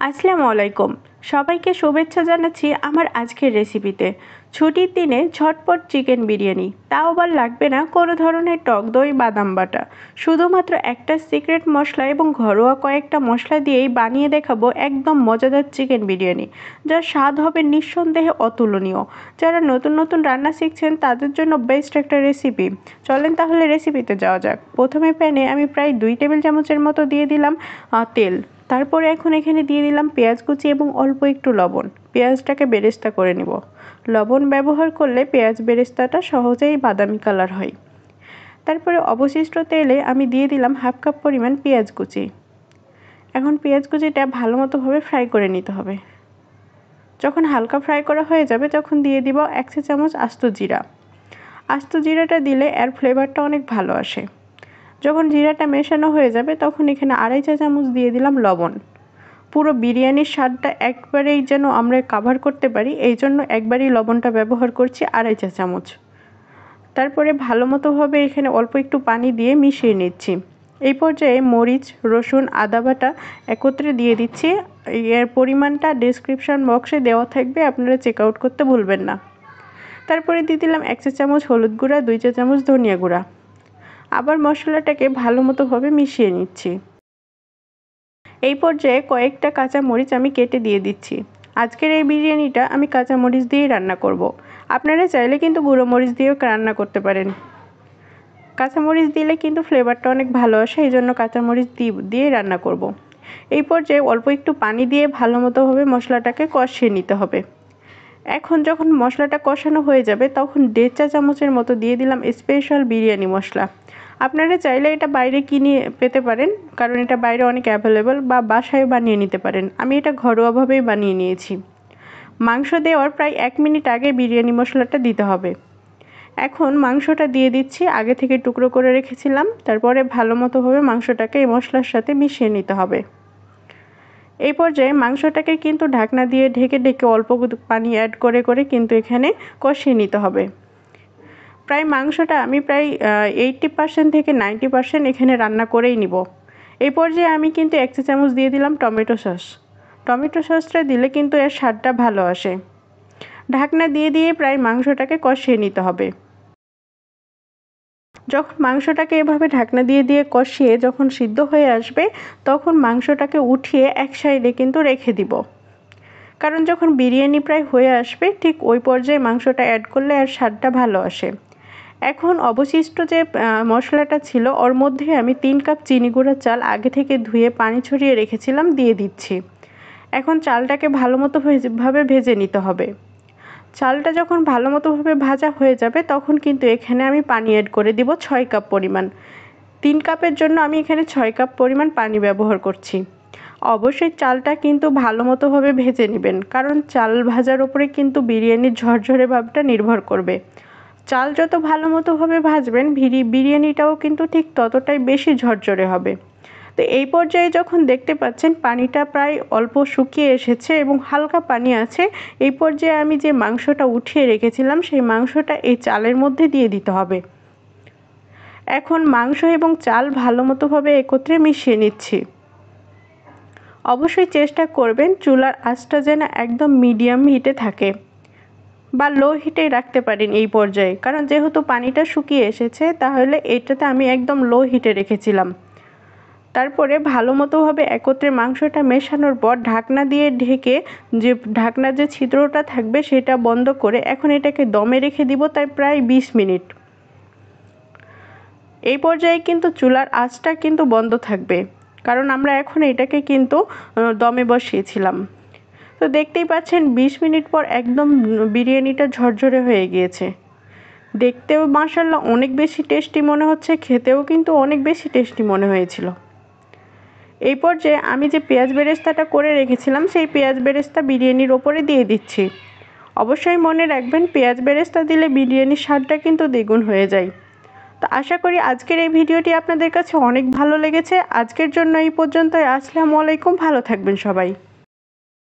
আসসালামু আলাইকুম। সবাইকে শুভেচ্ছা জানাচ্ছি আমার আজকের রেসিপিতে। ছুটির দিনে ঝটপট চিকেন বিরিয়ানি, তাও আবার লাগবে না কোনো ধরনের টক দই বাদাম বাটা, শুধুমাত্র একটা সিক্রেট মশলা এবং ঘরোয়া কয়েকটা মশলা দিয়েই বানিয়ে দেখাবো একদম মজাদার চিকেন বিরিয়ানি, যার স্বাদ হবে নিঃসন্দেহে অতুলনীয়। যারা নতুন নতুন রান্না শিখছেন তাদের জন্য বেস্ট একটা রেসিপি। চলেন তাহলে রেসিপিতে যাওয়া যাক। প্রথমে প্যানে আমি প্রায় 2 টেবিল চামচের মতো দিয়ে দিলাম তেল। তারপরে এখন এখানে দিয়ে দিলাম পেঁয়াজ কুচি এবং অল্প একটু লবণ। পেঁয়াজটাকে বেরেস্তা করে নিব। লবণ ব্যবহার করলে পেঁয়াজ বেরেস্তাটা সহজেই বাদামি কালার হয়। তারপরে অবশিষ্ট তেলে আমি দিয়ে দিলাম 1/2 কাপ পরিমাণ পেঁয়াজ কুচি। এখন পেঁয়াজ কুচিটা ভালো মতোভাবে ফ্রাই করে নিতে হবে। যখন হালকা ফ্রাই করা হয়ে যাবে তখন দিয়ে দিব 1 চা চামচ আস্ত জিরা। আস্ত জিরাটা দিলে এর ফ্লেভারটা অনেক ভালো আসে। যখন জিরাটা মেশানো হয়ে যাবে তখন এখানে 2.5 চা চামচ দিয়ে দিলাম লবণ। পুরো বিরিয়ানির স্বাদটা একবারেই যেন আমরা কাভার করতে পারি, এই জন্য একবারেই লবণটা ব্যবহার করছি 2.5 চা চামচ। তারপরে ভালো মতোভাবে এখানে অল্প একটু পানি দিয়ে মিশিয়ে নিচ্ছি। এই পর্যায়ে মরিচ, রসুন, আদা বাটা একত্রে দিয়ে দিচ্ছি। এর পরিমাণটা ডেসক্রিপশন বক্সে দেওয়া থাকবে, আপনারা চেক আউট করতে ভুলবেন না। তারপরে দিয়ে দিলাম 1 চা চামচ হলুদ গুঁড়া, 2 চা চামচ ধনিয়া গুঁড়া। আবার মশলাটাকে ভালো মতোভাবে মিশিয়ে নিচ্ছি। এই পর্যায়ে কয়েকটা কাঁচা মরিচ আমি কেটে দিয়ে দিচ্ছি। আজকের এই বিরিয়ানিটা আমি কাঁচা মরিচ দিয়েই রান্না করব। আপনারা চাইলে কিন্তু গুঁড়ো মরিচ দিয়েও রান্না করতে পারেন। কাঁচা মরিচ দিলে কিন্তু ফ্লেভারটা অনেক ভালো আসে, এই জন্য কাঁচা মরিচ দিয়ে রান্না করব। এই পর্যায়ে অল্প একটু পানি দিয়ে ভালো মতোভাবে মশলাটাকে কষিয়ে নিতে হবে। এখন যখন মশলাটা কষানো হয়ে যাবে তখন 1.5 চা চামচের মতো দিয়ে দিলাম স্পেশাল বিরিয়ানি মশলা। আপনারা চাইলে এটা বাইরে কিনে পেতে পারেন, কারণ এটা বাইরে অনেক অ্যাভেলেবল, বা বাসায় বানিয়ে নিতে পারেন। আমি এটা ঘরোয়াভাবেই বানিয়ে নিয়েছি। মাংস দেওয়ার প্রায় 1 মিনিট আগে বিরিয়ানি মশলাটা দিতে হবে। এখন মাংসটা দিয়ে দিচ্ছি, আগে থেকে টুকরো করে রেখেছিলাম। তারপরে ভালো মতোভাবে মাংসটাকে এই মশলার সাথে মিশিয়ে নিতে হবে। এই পর্যায়ে মাংসটাকে কিন্তু ঢাকনা দিয়ে ঢেকে ঢেকে অল্প পানি অ্যাড করে করে কিন্তু এখানে কষিয়ে নিতে হবে। প্রায় মাংসটা আমি প্রায় 80% থেকে 90% এখানে রান্না করেই নিব। এই পর্যায়ে আমি কিন্তু 1 চা চামচ দিয়ে দিলাম টমেটো সস। টমেটো সসটা দিলে কিন্তু এর স্বাদটা ভালো আসে। ঢাকনা দিয়ে দিয়ে প্রায় মাংসটাকে কষিয়ে নিতে হবে। যখন মাংসটাকে এভাবে ঢাকনা দিয়ে দিয়ে কষিয়ে যখন সিদ্ধ হয়ে আসবে তখন মাংসটাকে উঠিয়ে এক সাইডে কিন্তু রেখে দিব। কারণ যখন বিরিয়ানি প্রায় হয়ে আসবে ঠিক ওই পর্যায়ে মাংসটা অ্যাড করলে আর স্বাদটা ভালো আসে। এখন অবশিষ্ট যে মশলাটা ছিল ওর মধ্যে আমি 3 কাপ চিনি গুঁড়া চাল আগে থেকে ধুয়ে পানি ছড়িয়ে রেখেছিলাম দিয়ে দিচ্ছি। এখন চালটাকে ভালো মতো ভাবে ভেজে নিতে হবে। চালটা যখন ভালো মতোভাবে ভাজা হয়ে যাবে তখন কিন্তু এখানে আমি পানি অ্যাড করে দিব 6 কাপ পরিমাণ। 3 কাপের জন্য আমি এখানে 6 কাপ পরিমাণ পানি ব্যবহার করছি। অবশ্যই চালটা কিন্তু ভালো মতোভাবে ভেজে নেবেন, কারণ চাল ভাজার উপরে কিন্তু বিরিয়ানির ঝরঝরে ভাবটা নির্ভর করবে। চাল যত ভালো মতোভাবে ভাজবেন বিরিয়ানিটাও কিন্তু ঠিক ততটাই বেশি ঝরঝরে হবে। তো এই পর্যায়ে যখন দেখতে পাচ্ছেন পানিটা প্রায় অল্প শুকিয়ে এসেছে এবং হালকা পানি আছে, এই পর্যায়ে আমি যে মাংসটা উঠিয়ে রেখেছিলাম সেই মাংসটা এই চালের মধ্যে দিয়ে দিতে হবে। এখন মাংস এবং চাল ভালো মতোভাবে একত্রে মিশিয়ে নিচ্ছি। অবশ্যই চেষ্টা করবেন চুলার আঁচটা যেন একদম মিডিয়াম হিটে থাকে, বা লো হিটে রাখতে পারেন এই পর্যায়ে, কারণ যেহেতু পানিটা শুকিয়ে এসেছে তাহলে এটাতে আমি একদম লো হিটে রেখেছিলাম। তারপরে ভালো মতোভাবে একত্রে মাংসটা মেশানোর পর ঢাকনা দিয়ে ঢেকে যে ঢাকনার যে ছিদ্রটা থাকবে সেটা বন্ধ করে এখন এটাকে দমে রেখে দিব তাই প্রায় 20 মিনিট। এই পর্যায়ে কিন্তু চুলার আঁচটা কিন্তু বন্ধ থাকবে, কারণ আমরা এখন এটাকে কিন্তু দমে বসিয়েছিলাম। তো দেখতেই পাচ্ছেন 20 মিনিট পর একদম বিরিয়ানিটা ঝরঝরে হয়ে গিয়েছে। দেখতেও মাশাআল্লাহ অনেক বেশি টেস্টি মনে হচ্ছে, খেতেও কিন্তু অনেক বেশি টেস্টি মনে হয়েছিল। এই পর্যায়ে আমি যে পেঁয়াজ বেরেস্তাটা করে রেখেছিলাম সেই পেঁয়াজ বেরেস্তা বিরিয়ানির ওপরে দিয়ে দিচ্ছি। অবশ্যই মনে রাখবেন পেঁয়াজ বেরেস্তা দিলে বিরিয়ানির স্বাদটা কিন্তু দ্বিগুণ হয়ে যায়। তো আশা করি আজকের এই ভিডিওটি আপনাদের কাছে অনেক ভালো লেগেছে। আজকের জন্য এই পর্যন্তই। আসসালামু আলাইকুম, ভালো থাকবেন সবাই।